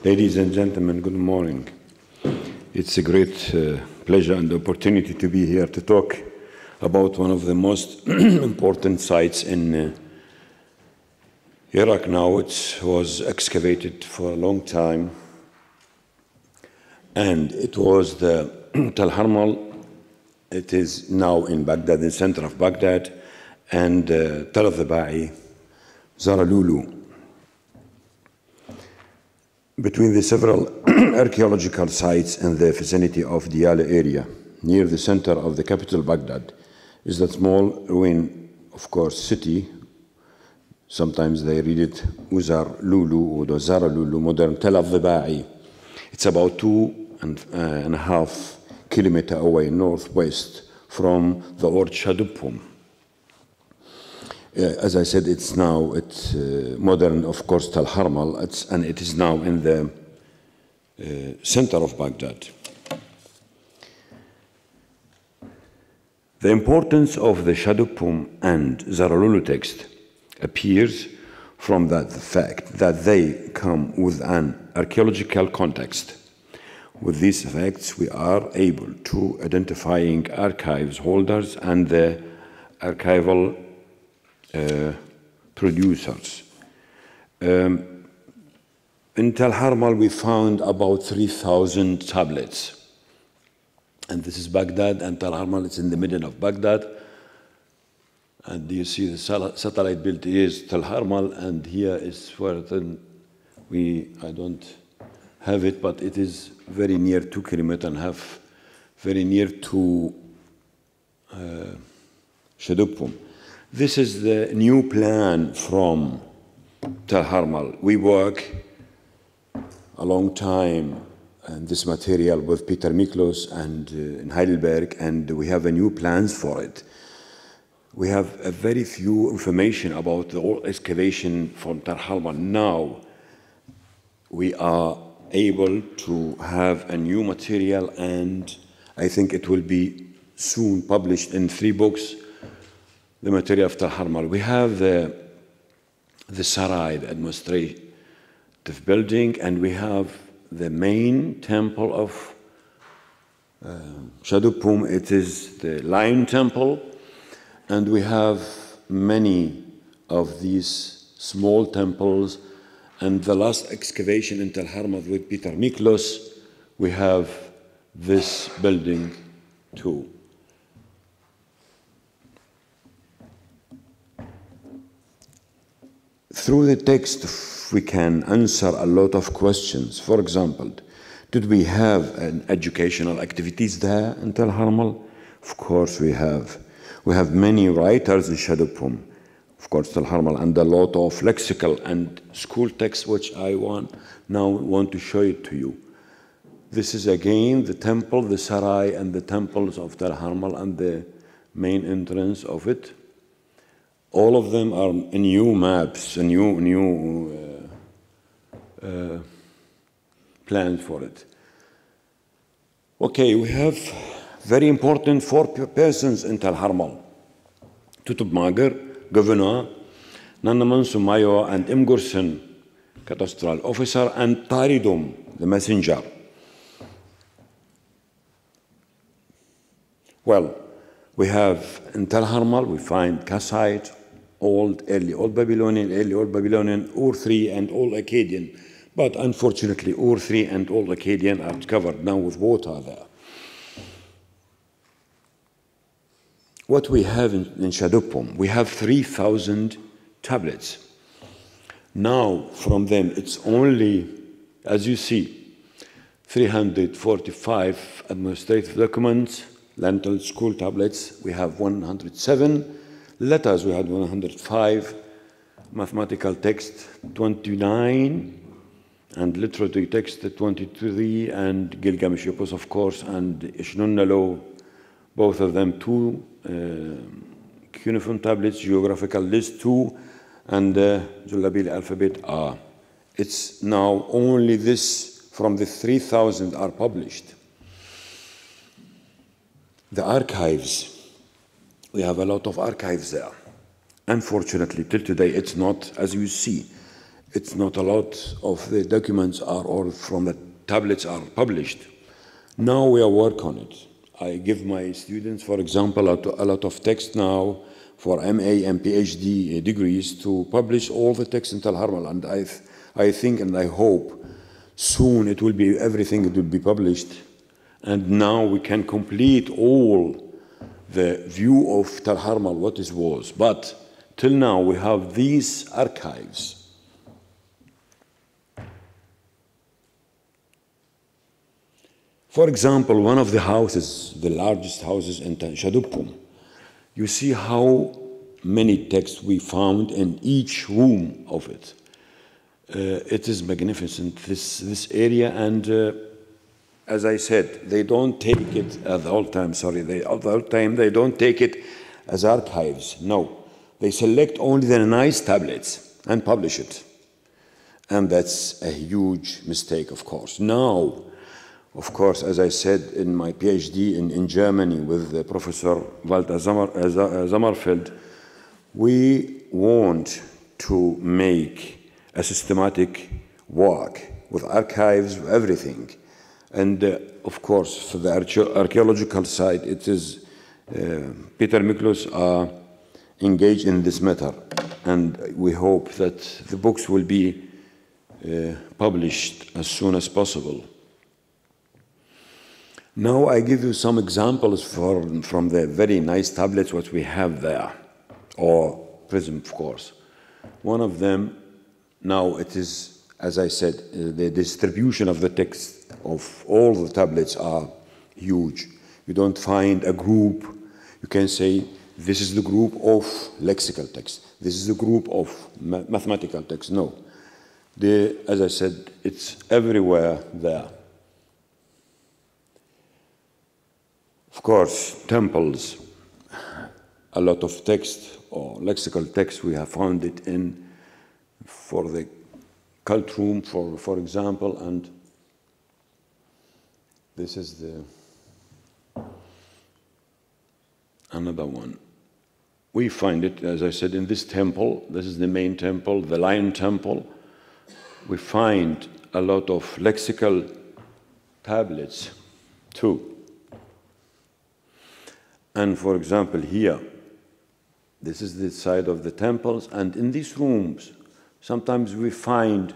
Ladies and gentlemen, good morning. It's a great pleasure and opportunity to be here to talk about one of the most important sites in Iraq now. It was excavated for a long time, and it was the Ḥarmal. It is now in Baghdad, in the center of Baghdad, and aḍ-Ḍibāʿī, Zaralulu. Between the several archaeological sites in the vicinity of Diyala area, near the center of the capital Baghdad, is that small ruin, of course, city. Sometimes they read it Zaralulu or Zaralulu, modern aḍ-Ḍibāʿī. It's about 2.5 kilometers away northwest from the old Šaduppûm. As I said, it's modern, of course, Ḥarmal, and it is now in the center of Baghdad. The importance of the Šaduppûm and Zaralulu text appears from the fact that they come with an archaeological context. With these facts, we are able to identifying archives holders and the archival producers. In Ḥarmal, we found about 3,000 tablets. And this is Baghdad, and Ḥarmal is in the middle of Baghdad. And you see the satellite built is Ḥarmal, and here is where I don't have it, but it is very near 2 kilometers and half, very near to Šaduppûm. This is the new plan from Ḥarmal. We work a long time on this material with Peter Miklos and in Heidelberg, and we have a new plans for it. We have a very few information about the old excavation from Ḥarmal. Now we are able to have a new material, and I think it will be soon published in 3 books. The material of Ḥarmal. We have the Sarai, the administrative building, and we have the main temple of Šaduppûm. It is the Lion Temple, and we have many of these small temples. And the last excavation in Ḥarmal with Peter Miklos, we have this building too. Through the text, we can answer a lot of questions. For example, did we have an educational activities there in Ḥarmal? Of course we have. We have many writers in Šaduppûm, of course, Ḥarmal, and a lot of lexical and school texts, which I now want to show it to you. This is again the temple, the Sarai, and the temples of Ḥarmal, and the main entrance of it. All of them are new maps, new plans for it. Okay, we have very important 4 persons in Ḥarmal: Tutubmagar, governor, Nannaman Sumayo, and Imgursen, cadastral officer, and Taridum, the messenger. Well, we have in Ḥarmal, we find Kassite, early Old Babylonian, Ur-3, and Old Akkadian. But unfortunately, Ur-3 and Old Akkadian are covered now with water there. What we have in Šaduppûm, we have 3,000 tablets. Now, from them, it's only, as you see, 345 administrative documents, lentil school tablets, we have 107. Letters, we had 105. Mathematical text, 29. And literary text, 23. And Gilgamesh Epos, of course, and Ešnunna law, both of them 2. Cuneiform tablets, geographical list 2. And Jullabil alphabet A. It's now only this from the 3,000 are published. The archives, we have a lot of archives there. Unfortunately, till today, it's not, as you see, it's not a lot of the documents or from the tablets are published. Now we are working on it. I give my students, for example, a lot of text now for MA and PhD degrees to publish all the text in Ḥarmal, and I think and I hope soon it will be, everything it will be published, and now we can complete all the view of Ḥarmal, what it was. But till now we have these archives. For example, one of the houses, the largest houses in Šaduppûm, you see how many texts we found in each room of it. It is magnificent, this area, and as I said, they don't take it at the old time, they don't take it as archives, no. They select only the nice tablets and publish it. And that's a huge mistake, of course. Now, of course, as I said in my PhD in Germany with Professor Walter Sommerfeld, we want to make a systematic work with archives, everything. And of course, for the archaeological side, it is Peter Miklós are engaged in this matter. And we hope that the books will be published as soon as possible. Now I give you some examples from the very nice tablets what we have there, or prism, of course. One of them, now it is, as I said, the distribution of the text of all the tablets are huge. You don't find a group. You can say, this is the group of lexical text. This is the group of mathematical text. No. As I said, it's everywhere there. Of course, temples, a lot of text or lexical text we have found it in for the cult room, for example, and this is another one. We find it, as I said, in this temple. This is the main temple, the Lion Temple. We find a lot of lexical tablets too. And for example, here, this is the side of the temples, and in these rooms, sometimes we find,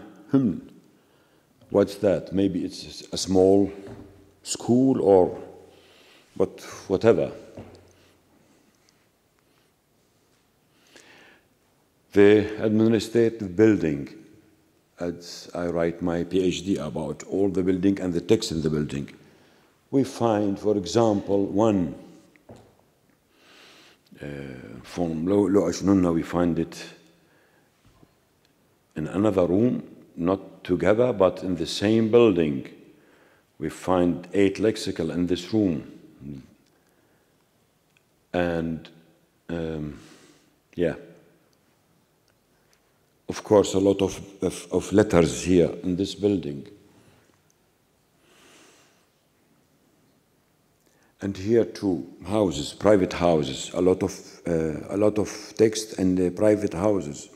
what's that? Maybe it's a small school or whatever. The administrative building, as I write my PhD about all the building and the text in the building. We find, for example, one from Ešnunna, we find it in another room, not together, but in the same building. We find 8 lexical in this room. And, yeah. Of course, a lot of letters here in this building. And here too, houses, private houses, a lot of text and private houses.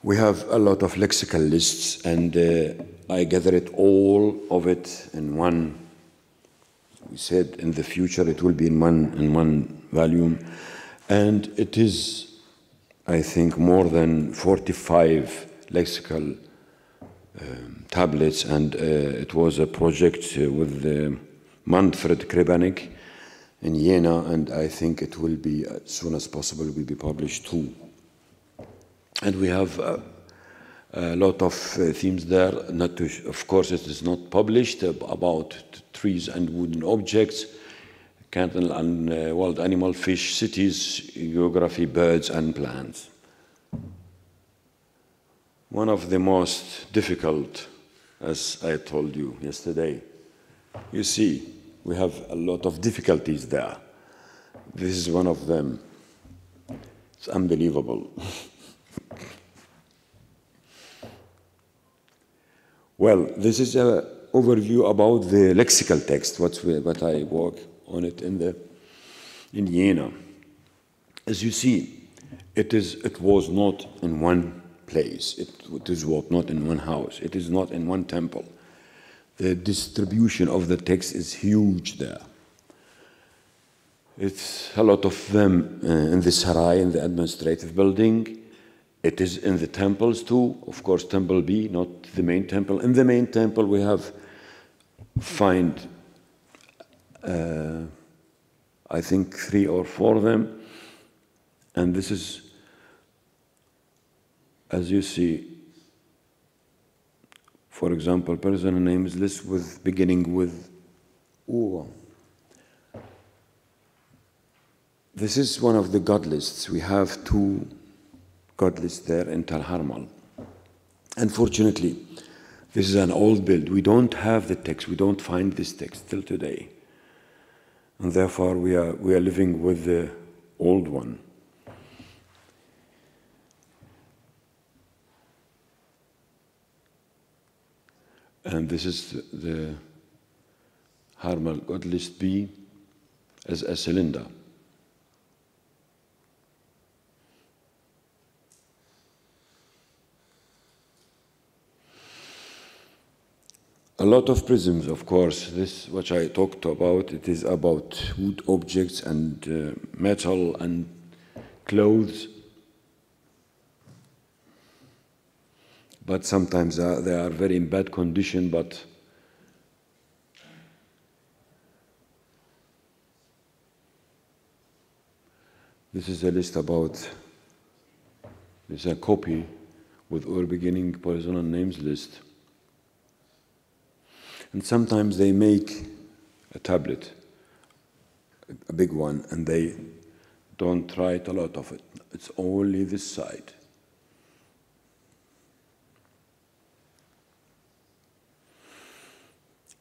We have a lot of lexical lists, and I gather it all of it in one. We said in the future it will be in one volume, and it is, I think, more than 45 lexical tablets, and it was a project with Manfred Krebanek in Jena, and I think it will be, as soon as possible, will be published too. And we have a lot of themes there. Of course, it is not published, about trees and wooden objects, cattle and wild animal, fish, cities, geography, birds and plants. One of the most difficult, as I told you yesterday, you see, we have a lot of difficulties there. This is one of them. It's unbelievable. Well, this is an overview about the lexical text, what I work on it in in Jena. As you see, it was not in one place. It is not in one house. It is not in one temple. The distribution of the text is huge there. It's a lot of them in the sarai, in the administrative building. It is in the temples too. Of course, temple B, not the main temple. In the main temple, we find, I think, 3 or 4 of them. And this is, as you see, for example, personal names list beginning with U. This is one of the god lists. We have 2 god lists there in Ḥarmal. Unfortunately, this is an old build. We don't have the text. We don't find this text till today. And therefore, we are living with the old one. And this is the Ḥarmal god list B as a cylinder. A lot of prisms, of course. This, which I talked about, it is about wood objects and metal and clothes. But sometimes they are very in bad condition, but this is a list about, this is a copy with our beginning personal names list. And sometimes they make a tablet, a big one, and they don't write a lot of it. It's only this side.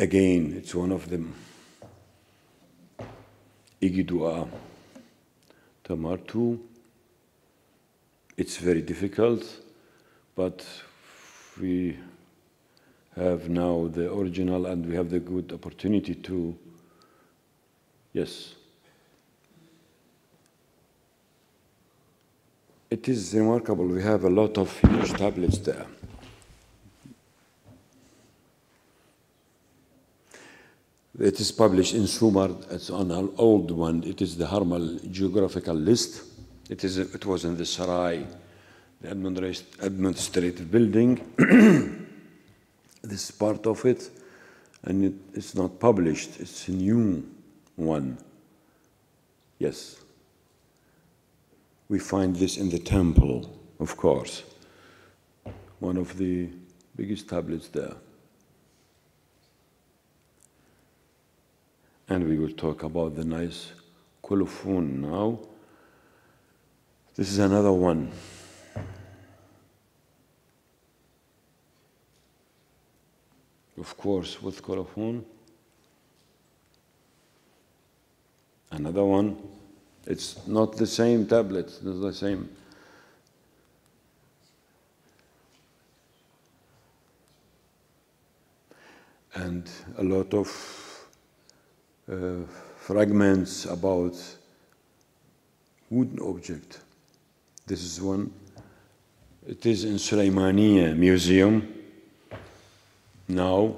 Again, it's one of them. Igidua Tamartu. It's very difficult, but we have now the original and we have the good opportunity to, yes. It is remarkable. We have a lot of huge tablets there. It is published in Sumar. It's on an old one. It is the Ḥarmal geographical list. It was in the sarai, the administrative building. This is part of it, and it's not published. It's a new one. Yes. We find this in the temple, of course. One of the biggest tablets there. And we will talk about the nice colophon now. This is another one. Of course, with colophon. Another one. It's not the same tablet, it's the same. And a lot of fragments about wooden object. This is one. It is in Sulaimaniya Museum. Now,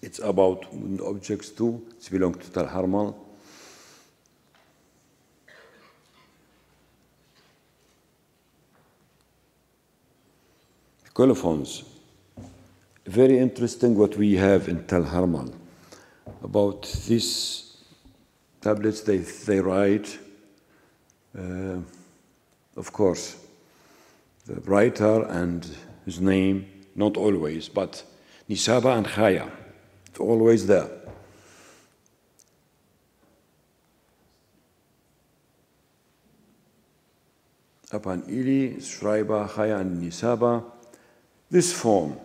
it's about wooden objects too. It belongs to Ḥarmal. Colophons. Very interesting what we have in Ḥarmal. About these tablets, they write, of course, the writer and his name, not always, but Nisaba and Chaya, it's always there. Upon Ili, Schreiber, Chaya, and Nisaba, this form,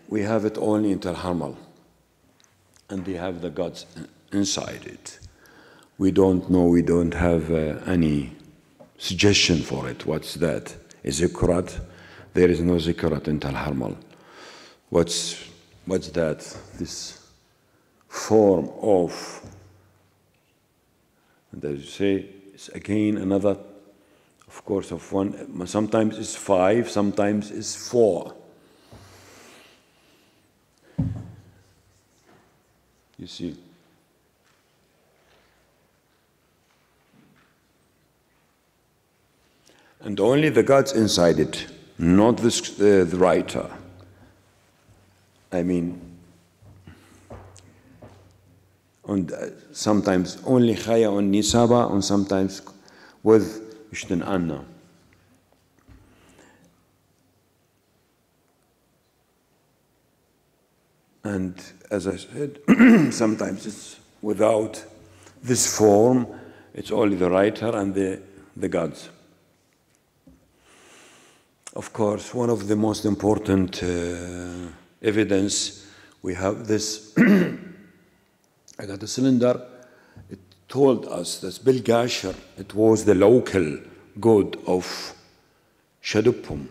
we have it only in Ḥarmal, and they have the gods inside it. We don't know, we don't have any suggestion for it. What's that? Is it Zikrat? There is no Zikrat in Ḥarmal. What's that? This form of And as you say, it's again another, of course, of one. Sometimes it's 5, sometimes it's 4. You see. And only the gods inside it, not the writer. I mean, and sometimes only Chaya on Nisaba, and sometimes with Ešnunna. And as I said, sometimes it's without this form, it's only the writer and the gods. Of course, one of the most important evidence, we have this, I got a cylinder, it told us that Bilgasher, it was the local god of Šaduppûm.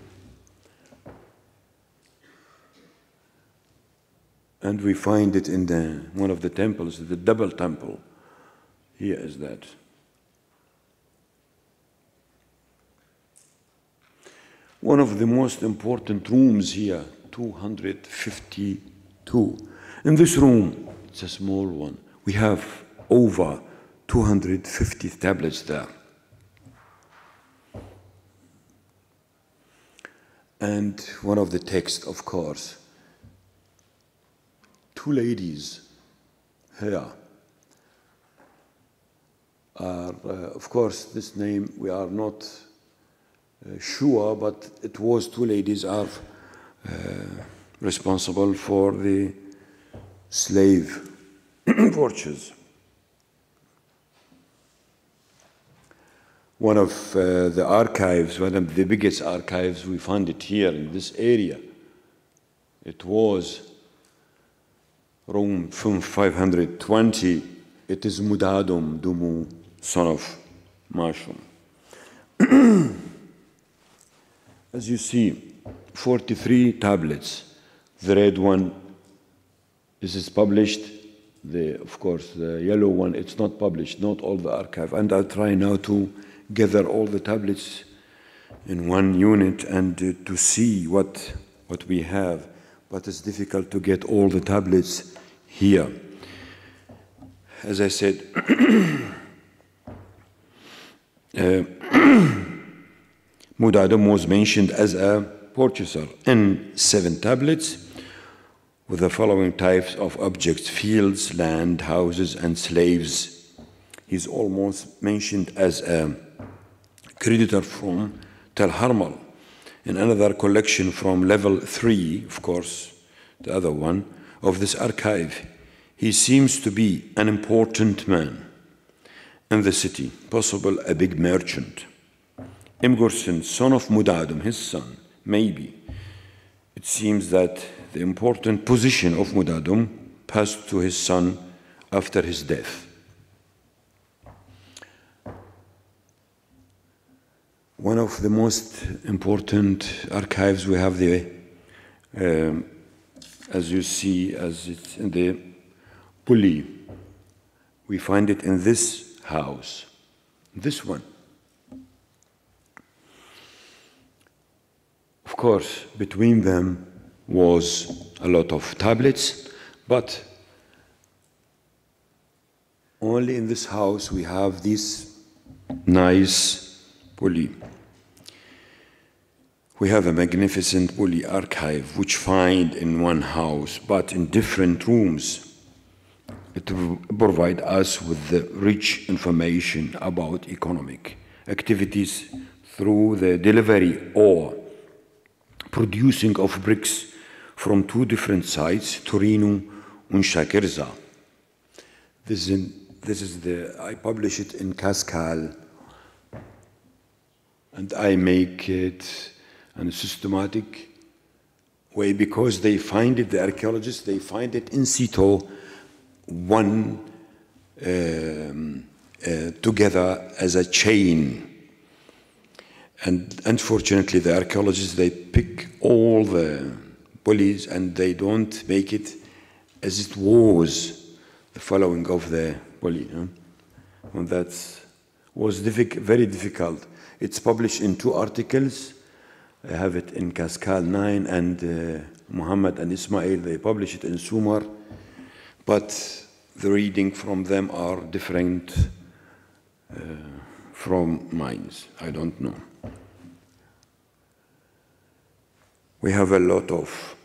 And we find it in one of the temples, the double temple. Here is that. One of the most important rooms here, 252. In this room, it's a small one, we have over 250 tablets there. And one of the texts, of course, 2 ladies here are, of course, this name we are not sure, but it was 2 ladies are responsible for the slave purchase. One of the archives, one of the biggest archives, we found it here in this area. It was room 520. It is Mudadum Dumu, son of Mashum. As you see, 43 tablets. The red one, this is published. Of course, the yellow one, it's not published, not all the archive. And I'll try now to gather all the tablets in one unit and to see what we have. But it's difficult to get all the tablets here. As I said, Mudadum was mentioned as a purchaser in 7 tablets with the following types of objects: fields, land, houses, and slaves. He's almost mentioned as a creditor from Ḥarmal. In another collection from level 3, of course, the other one, of this archive, he seems to be an important man in the city, possible a big merchant. Imgursen, son of Mudadum, his son, maybe. It seems that the important position of Mudadum passed to his son after his death. One of the most important archives we have there, as you see, as it's in the pulley, we find it in this house, this one. Of course, between them was a lot of tablets, but only in this house we have this nice pulley. We have a magnificent pulley archive which find in one house, but in different rooms. It provides us with the rich information about economic activities through the delivery or producing of bricks from 2 different sites, Torino and Shakirza. This is I publish it in Cascal, and I make it in a systematic way because they find it, the archaeologists, they find it in situ, one together as a chain. And unfortunately, the archaeologists, they pick all the pulleys and they don't make it as it was, the following of the pulley. and that was very difficult. It's published in 2 articles. I have it in Cascade 9, and Muhammad and Ismail, they publish it in Sumar, but the reading from them are different from mine. I don't know. We have a lot of,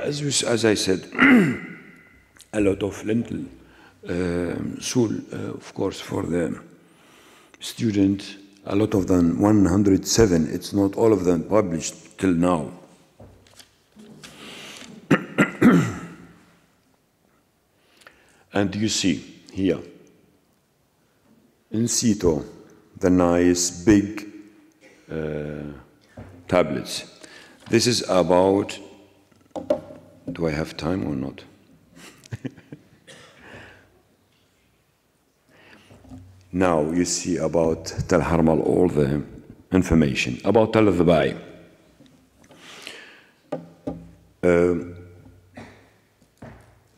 as I said, a lot of lentil soul, of course, for the student. A lot of them, 107. It's not all of them published till now. And you see here, in situ, the nice big tablets. This is about, do I have time or not? Now you see about Tell Ḥarmal all the information. About aḍ-Ḍibāʿī.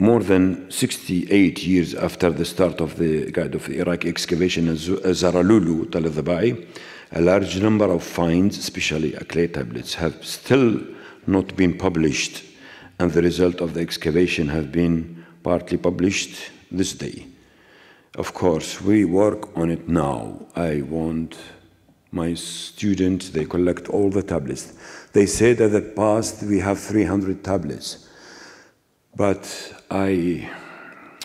More than 68 years after the start of the guide of the Iraqi excavation in Zaralulu, aḍ-Ḍibāʿī, a large number of finds, especially clay tablets, have still not been published, and the result of the excavation have been partly published this day. Of course, we work on it now. I want my students, they collect all the tablets. They say that in the past we have 300 tablets, but I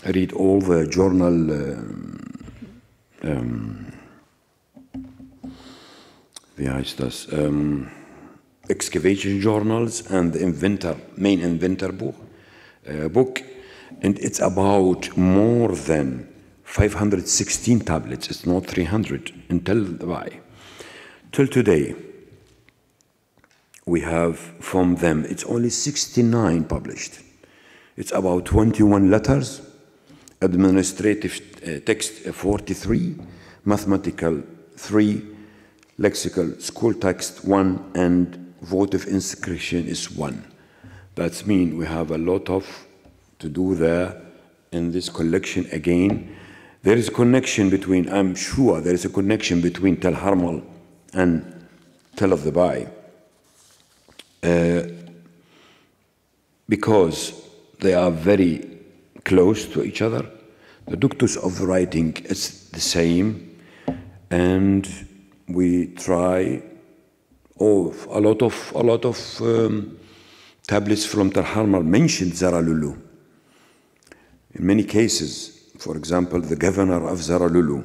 read all the journal, wie heißt das? Excavation journals and the main inventor book, and it's about more than 516 tablets. It's not 300 until Ḍibāʿī. Till today, we have from them, it's only 69 published. It's about 21 letters, administrative text 43, mathematical 3, lexical school text 1, and votive inscription is 1. That means we have a lot to do there in this collection again. There is a connection between, I'm sure there is a connection between Tell Ḥarmal and Tell Ḍibāʿī, because they are very close to each other. The ductus of the writing is the same, and we try a lot of tablets from Tell Ḥarmal mentioned Zaralulu. In many cases, for example, the governor of Zaralulu,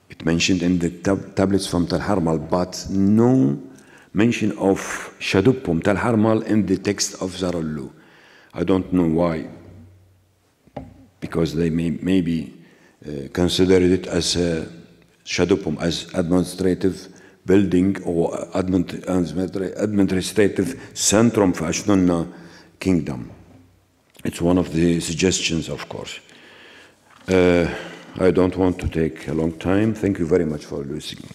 it mentioned in the tablets from Tell Ḥarmal, but no mention of Šaduppûm, Tell Ḥarmal, in the text of Zaralulu. I don't know why, because they maybe considered it as Šaduppûm, as administrative building or administrative centrum for Ešnunna kingdom. It's one of the suggestions, of course. I don't want to take a long time. Thank you very much for listening.